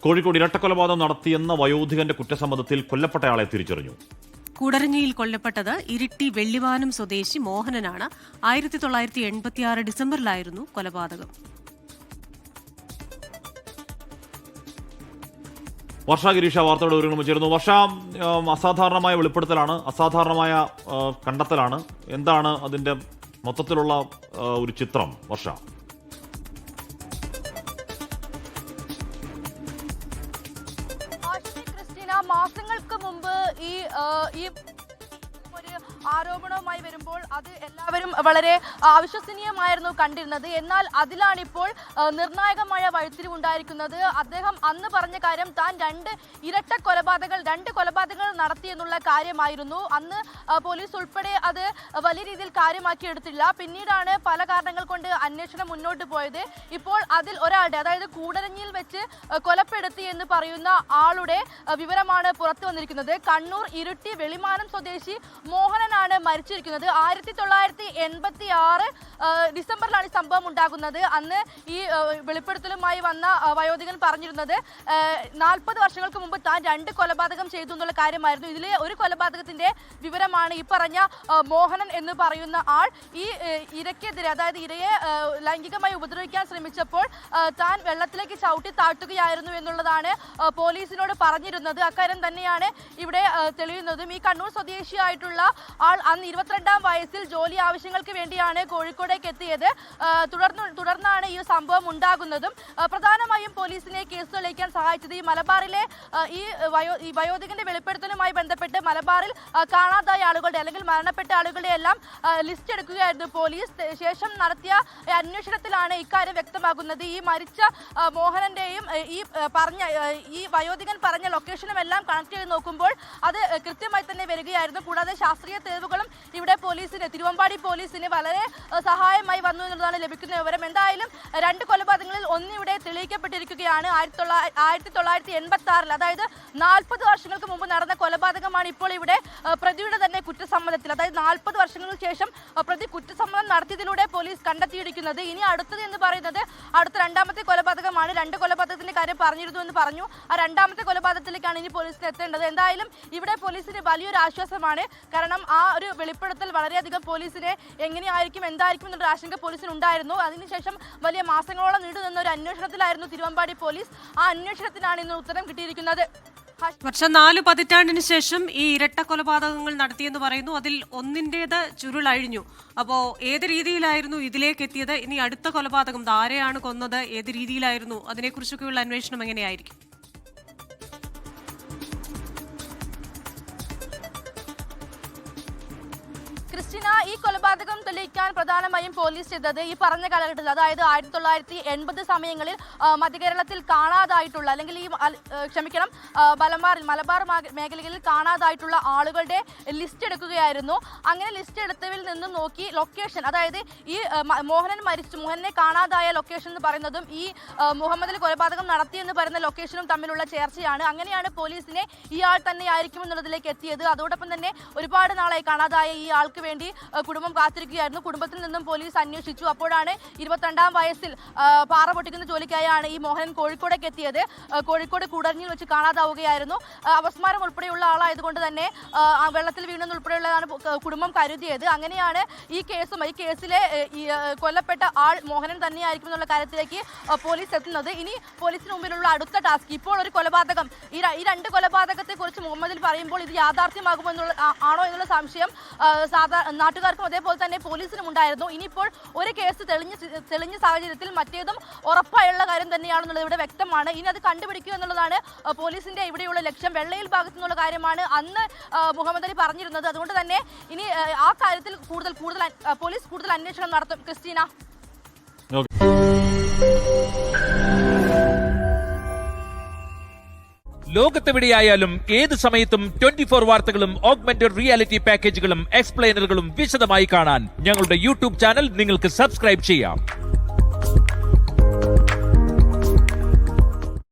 കോഴിക്കോട് ഇരട്ടക്കൊലപാതകം നടത്തിയെന്ന വയോധികന്റെ കുറ്റസമ്മതത്തിൽ കൊല്ലപ്പെട്ടയാളെ തിരിച്ചറിഞ്ഞു. കൂടരഞ്ഞിയിൽ കൊല്ലപ്പെട്ടത് ഇരിട്ടി വെള്ളിവാനം സ്വദേശി മോഹനനാണ്. 1986 ഡിസംബറിലായിരുന്നു കൊലപാതകം. വർഷ ഗിരീഷ വാർത്തയുടെ വിവരങ്ങൾ ചേരുന്നു. വർഷ, അസാധാരണമായ വെളിപ്പെടുത്തലാണ്, അസാധാരണമായ കണ്ടെത്തലാണ്. എന്താണ് അതിന്റെ മൊത്തത്തിലുള്ള ഒരു ചിത്രം? വർഷ, മാസങ്ങൾക്ക് മുമ്പ് ഈ ഒരു ആരോപണവുമായി വരുമ്പോൾ അത് എല്ലാവരും വളരെ അവിശ്വസനീയമായിരുന്നു കണ്ടിരുന്നത്. എന്നാൽ അതിലാണിപ്പോൾ നിർണായകമായ വഴിത്തിരിവുണ്ടായിരിക്കുന്നത്. അദ്ദേഹം അന്ന് പറഞ്ഞ കാര്യം താൻ രണ്ട് കൊലപാതകങ്ങൾ നടത്തിയെന്നുള്ള കാര്യമായിരുന്നു. അന്ന് പോലീസ് ഉൾപ്പെടെ അത് വലിയ രീതിയിൽ കാര്യമാക്കി എടുത്തില്ല. പിന്നീടാണ് പല കാരണങ്ങൾ കൊണ്ട് അന്വേഷണം മുന്നോട്ട് പോയത്. ഇപ്പോൾ അതിൽ ഒരാളുടെ, അതായത് കൂടരഞ്ഞിയിൽ വെച്ച് കൊലപ്പെടുത്തി എന്ന് പറയുന്ന ആളുടെ വിവരമാണ് പുറത്തു വന്നിരിക്കുന്നത്. കണ്ണൂർ ഇരിട്ടി വെളിമാനം സ്വദേശി മോഹനനാണ് മരിച്ചിരിക്കുന്നത്. 1986 ഡിസംബറിലാണ് ഈ സംഭവം ഉണ്ടാകുന്നത്. അന്ന് ഈ വെളിപ്പെടുത്തലുമായി വന്ന വയോധികൻ പറഞ്ഞിരുന്നത് 40 വർഷങ്ങൾക്ക് മുമ്പ് താൻ 2 കൊലപാതകം ചെയ്തു എന്നുള്ള കാര്യമായിരുന്നു. ഇതിലെ ഒരു കൊലപാതകത്തിന്റെ വിവരമാണ് ഈ പറഞ്ഞ മോഹനൻ എന്ന് പറയുന്ന ആൾ. ഈ ഇരയ്ക്കെതിരെ, അതായത് ഇരയെ ലൈംഗികമായി ഉപദ്രവിക്കാൻ ശ്രമിച്ചപ്പോൾ താൻ വെള്ളത്തിലേക്ക് ചവിട്ടി താഴ്ത്തുകയായിരുന്നു എന്നുള്ളതാണ് പോലീസിനോട് പറഞ്ഞിരുന്നത്. അക്കാര്യം തന്നെയാണ് ഇവിടെ തെളിയുന്നതും. ഈ കണ്ണൂർ സ്വദേശിയായിട്ടുള്ള ആൾ അന്ന് 22-ാം വയസ്സിൽ ജോലി ആവശ്യങ്ങൾക്ക് വേണ്ടിയാണ് കോഴിക്കോടേക്ക് എത്തിയത്. തുടർന്നാണ് ഈ സംഭവം ഉണ്ടാകുന്നതും. പ്രധാനമായും പോലീസിനെ കേസ് തെളിയിക്കാൻ സഹായിച്ചത് ഈ മലബാറിലെ ഈ വയോധികന്റെ വെളിപ്പെടുത്തലുമായി ബന്ധപ്പെട്ട് മലബാറിൽ കാണാതായ ആളുകളുടെ, അല്ലെങ്കിൽ മരണപ്പെട്ട ആളുകളുടെ എല്ലാം ലിസ്റ്റ് എടുക്കുകയായിരുന്നു പോലീസ്. ശേഷം നടത്തിയ അന്വേഷണത്തിലാണ് ഇക്കാര്യം വ്യക്തമാകുന്നത്. ഈ മരിച്ച മോഹനന്റെയും ഈ വയോധികൻ പറഞ്ഞ ലൊക്കേഷനും എല്ലാം കണക്ട് ചെയ്ത് നോക്കുമ്പോൾ അത് കൃത്യമായി തന്നെ വരികയായിരുന്നു. കൂടാതെ ശാസ്ത്രീയ തെളിവുകളും ഇവിടെ തിരുവമ്പാടി പോലീസിന് വളരെ സഹായമായി വന്നു എന്നുള്ളതാണ് ലഭിക്കുന്ന വിവരം. എന്തായാലും 2 കൊലപാതകങ്ങളിൽ ഒന്നിവിടെ തെളിയിക്കപ്പെട്ടിരിക്കുകയാണ്. 1986, അതായത് 40 വർഷങ്ങൾക്ക് മുമ്പ് നടന്ന കൊലപാതകമാണ് ഇപ്പോൾ ഇവിടെ പ്രതിയുടെ തന്നെ കുറ്റസമ്മതത്തിൽ, അതായത് 40 വർഷങ്ങൾക്ക് ശേഷം പ്രതി കുറ്റസമ്മതം നടത്തിയതിലൂടെ പോലീസ് കണ്ടെത്തിയിരിക്കുന്നത്. ഇനി അടുത്തത് എന്ന് പറയുന്നത് അടുത്ത 2ാമത്തെ കൊലപാതകമാണ്. 2 കൊലപാതകത്തിന്റെ കാര്യം പറഞ്ഞിരുന്നു എന്ന് പറഞ്ഞു. ആ 2ാമത്തെ കൊലപാതകത്തിലേക്കാണ് ഇനി പോലീസിന് എത്തേണ്ടത്. എന്തായാലും ഇവിടെ പോലീസിന് വലിയൊരു ആശ്വാസമാണ്. കാരണം ആ ഒരു വെളിപ്പെടുത്തൽ വളരെയധികം പോലീസിനെ എങ്ങനെയായിരിക്കും, എന്തായിരിക്കും എന്നൊരു ആശങ്ക പോലീസിന് ഉണ്ടായിരുന്നു. അതിനുശേഷം വലിയ മാസങ്ങളോളം നീണ്ടുനിന്ന ഒരു അന്വേഷണത്തിലായിരുന്നു തിരുവമ്പാടി പോലീസ്. ആ അന്വേഷണത്തിനാണ് ഇന്ന് ഉത്തരം കിട്ടിയിരിക്കുന്നത്. 4 പതിറ്റാണ്ടിന് ശേഷം ഈ ഇരട്ട കൊലപാതകങ്ങൾ നടത്തിയെന്ന് പറയുന്നു. അതിൽ ഒന്നിന്റേത് ചുരുളഴിഞ്ഞു. അപ്പോ ഏത് രീതിയിലായിരുന്നു ഇതിലേക്ക് എത്തിയത്? ഇനി അടുത്ത കൊലപാതകം ആരെയാണ് കൊന്നത്, ഏത് രീതിയിലായിരുന്നു, അതിനെക്കുറിച്ചൊക്കെയുള്ള അന്വേഷണം എങ്ങനെയായിരിക്കും? ക്രിസ്റ്റീന, ഈ കൊലപാതകം തെളിയിക്കാൻ പ്രധാനമായും പോലീസ് ചെയ്തത് ഈ പറഞ്ഞ കാലഘട്ടത്തിൽ, അതായത് 1980 സമയങ്ങളിൽ മധ്യകേരളത്തിൽ കാണാതായിട്ടുള്ള, അല്ലെങ്കിൽ മലബാർ മേഖലകളിൽ കാണാതായിട്ടുള്ള ആളുകളുടെ ലിസ്റ്റ് എടുക്കുകയായിരുന്നു. അങ്ങനെ ലിസ്റ്റ് എടുത്തതിൽ നിന്നും നോക്കി ലൊക്കേഷൻ, അതായത് ഈ മോഹനനെ കാണാതായ ലൊക്കേഷൻ എന്ന് പറയുന്നതും ഈ മുഹമ്മദിൽ കൊലപാതകം നടത്തിയെന്ന് പറയുന്ന ലൊക്കേഷനും തമ്മിലുള്ള ചേർച്ചയാണ്. അങ്ങനെയാണ് പോലീസിനെ ഈ ആൾ തന്നെ ആയിരിക്കും എന്നുള്ളതിലേക്ക് എത്തിയത്. അതോടൊപ്പം തന്നെ ഒരുപാട് നാളായി കാണാതായ ഈ ആൾക്ക് വേണ്ടി കുടുംബം കാത്തിരിക്കുകയായിരുന്നു. കുടുംബത്തിൽ നിന്നും പോലീസ് അന്വേഷിച്ചു. അപ്പോഴാണ് 22-ാം വയസ്സിൽ പാറ പൊട്ടിക്കുന്ന ജോലിക്കായാണ് ഈ മോഹനൻ കോഴിക്കോടേക്ക് എത്തിയത്. കോഴിക്കോട് കൂടരഞ്ഞിൽ വെച്ച് കാണാതാവുകയായിരുന്നു. അപസ്മാരം ഉൾപ്പെടെയുള്ള ആളായതുകൊണ്ട് തന്നെ വെള്ളത്തിൽ വീണെന്നുൾപ്പെടെയുള്ളതാണ് കുടുംബം കരുതിയത്. അങ്ങനെയാണ് ഈ കേസിലെ കൊല്ലപ്പെട്ട ആൾ മോഹനൻ തന്നെയായിരിക്കും എന്നുള്ള കാര്യത്തിലേക്ക് പോലീസ് എത്തുന്നത്. ഇനി പോലീസിന് മുമ്പിലുള്ള അടുത്ത ടാസ്ക്, ഇപ്പോൾ ഒരു കൊലപാതകം, ഈ 2 കൊലപാതകത്തെ കുറിച്ച് മുഹമ്മദിൽ പറയുമ്പോൾ ഇത് യാഥാർത്ഥ്യമാകുമോ ആണോ എന്നുള്ള സംശയം നാട്ടുകാർക്കും അതേപോലെ തന്നെ പോലീസിനും ഉണ്ടായിരുന്നു. ഇനിയിപ്പോൾ ഒരു കേസ് തെളിഞ്ഞ സാഹചര്യത്തിൽ മറ്റേതും ഉറപ്പായുള്ള കാര്യം തന്നെയാണെന്നുള്ളത് ഇവിടെ വ്യക്തമാണ്. ഇനി അത് കണ്ടുപിടിക്കുക എന്നുള്ളതാണ് പോലീസിന്റെ ഇവിടെയുള്ള ലക്ഷ്യം. വെള്ളയിൽ ഭാഗത്തു നിന്നുള്ള കാര്യമാണ് അന്ന് മുഹമ്മദ് അലി പറഞ്ഞിരുന്നത്. അതുകൊണ്ട് തന്നെ ഇനി ആ കാര്യത്തിൽ പോലീസ് കൂടുതൽ അന്വേഷണം നടത്തും. ക്രിസ്റ്റീന, ലോകത്തെവിടെയായാലും ഏത് സമയത്തും 24 വാർത്തകളും ഓഗ്മെന്റഡ് റിയാലിറ്റി പാക്കേജുകളും എക്സ്പ്ലെയിനറുകളും വിശദമായി കാണാൻ ഞങ്ങളുടെ യൂട്യൂബ് ചാനൽ നിങ്ങൾക്ക് സബ്സ്ക്രൈബ് ചെയ്യാം.